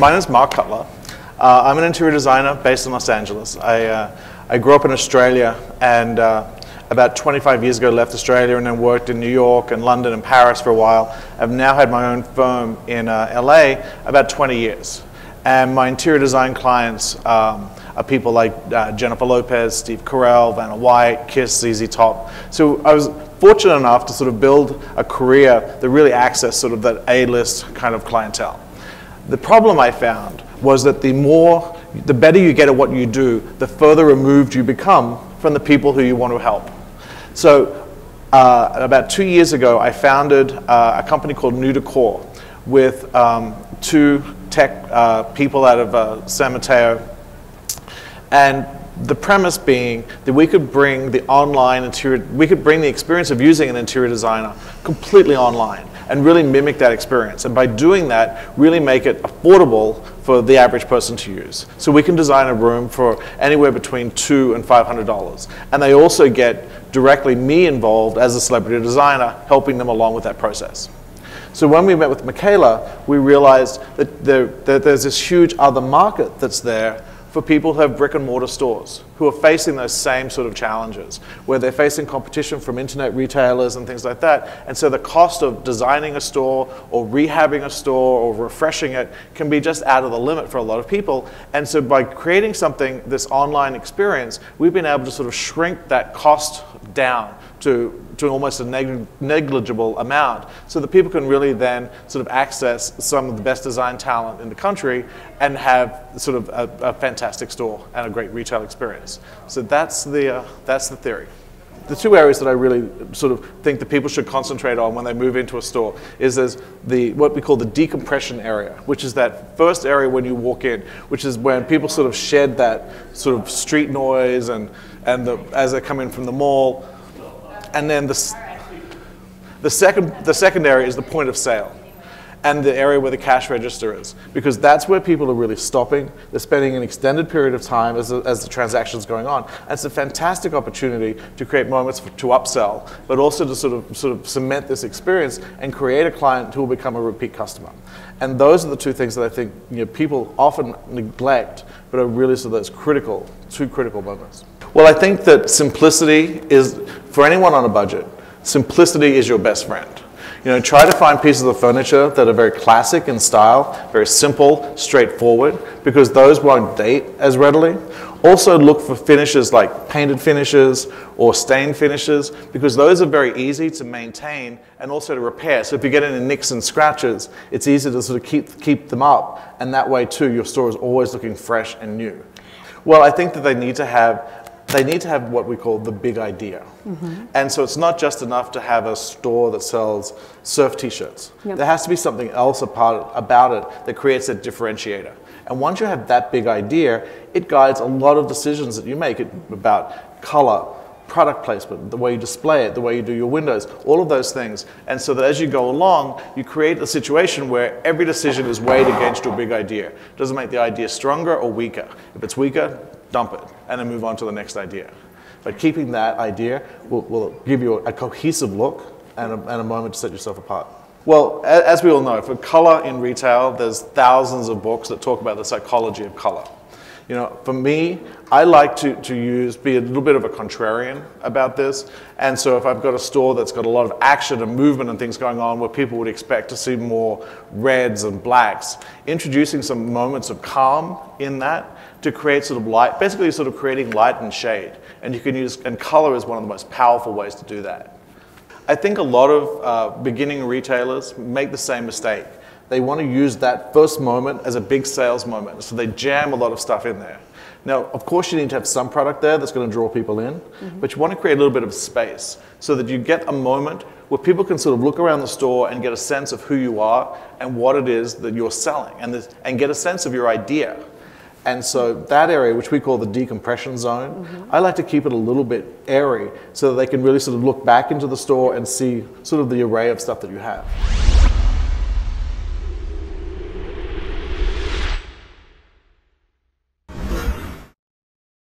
My name is Mark Cutler. I'm an interior designer based in Los Angeles. I grew up in Australia and about 25 years ago left Australia and then worked in New York and London and Paris for a while. I've now had my own firm in LA about 20 years. And my interior design clients are people like Jennifer Lopez, Steve Carell, Vanna White, Kiss, ZZ Top. So I was fortunate enough to sort of build a career that really accessed sort of that A-list kind of clientele. The problem I found was that the better you get at what you do, the further removed you become from the people who you want to help. So about 2 years ago, I founded a company called Decor with two tech people out of San Mateo. And the premise being that we could bring the experience of using an interior designer completely online and really mimic that experience. And by doing that, really make it affordable for the average person to use. So we can design a room for anywhere between $200 and $500. And they also get directly me involved as a celebrity designer, helping them along with that process. So when we met with Michaela, we realized that there's this huge other market that's there for people who have brick and mortar stores, who are facing those same sort of challenges, where they're facing competition from internet retailers and things like that. And so the cost of designing a store or rehabbing a store or refreshing it can be just out of the limit for a lot of people. And so by creating something, this online experience, we've been able to sort of shrink that cost down to almost a negligible amount, so that people can really then sort of access some of the best design talent in the country and have sort of a fantastic store and a great retail experience. So that's the theory. The two areas that I really sort of think that people should concentrate on when they move into a store is there's what we call the decompression area, which is that first area when you walk in, which is when people sort of shed that sort of street noise as they come in from the mall. And then the second area is the point of sale and the area where the cash register is, because that's where people are really stopping. They're spending an extended period of time as the transaction's going on. And it's a fantastic opportunity to create moments to upsell, but also to sort of cement this experience and create a client who will become a repeat customer. And those are the two things that I think people often neglect, but are really sort of those two critical moments. Well, I think that simplicity is, for anyone on a budget, simplicity is your best friend. Try to find pieces of furniture that are very classic in style, very simple, straightforward, because those won't date as readily. Also look for finishes like painted finishes or stained finishes, because those are very easy to maintain and also to repair. So if you get any nicks and scratches, it's easy to sort of keep them up, and that way too your store is always looking fresh and new. Well, I think that they need to have what we call the big idea. Mm-hmm. And so it's not just enough to have a store that sells surf t-shirts. Yep. There has to be something else about it that creates a differentiator. And once you have that big idea, it guides a lot of decisions that you make about color, product placement, the way you display it, the way you do your windows, all of those things. And so that as you go along, you create a situation where every decision is weighed against your big idea. It doesn't make the idea stronger or weaker. If it's weaker, dump it, and then move on to the next idea. But keeping that idea will give you a cohesive look and a moment to set yourself apart. Well, as we all know, for color in retail, there's thousands of books that talk about the psychology of color. For me, I like to be a little bit of a contrarian about this. And so if I've got a store that's got a lot of action and movement and things going on where people would expect to see more reds and blacks, introducing some moments of calm in that to create sort of light, basically sort of creating light and shade. And you can and color is one of the most powerful ways to do that. I think a lot of beginning retailers make the same mistake. They want to use that first moment as a big sales moment, so they jam a lot of stuff in there. Now, of course, you need to have some product there that's going to draw people in, but you want to create a little bit of space so that you get a moment where people can sort of look around the store and get a sense of who you are and what it is that you're selling, and get a sense of your idea. And so that area, which we call the decompression zone, I like to keep it a little bit airy so that they can really sort of look back into the store and see sort of the array of stuff that you have.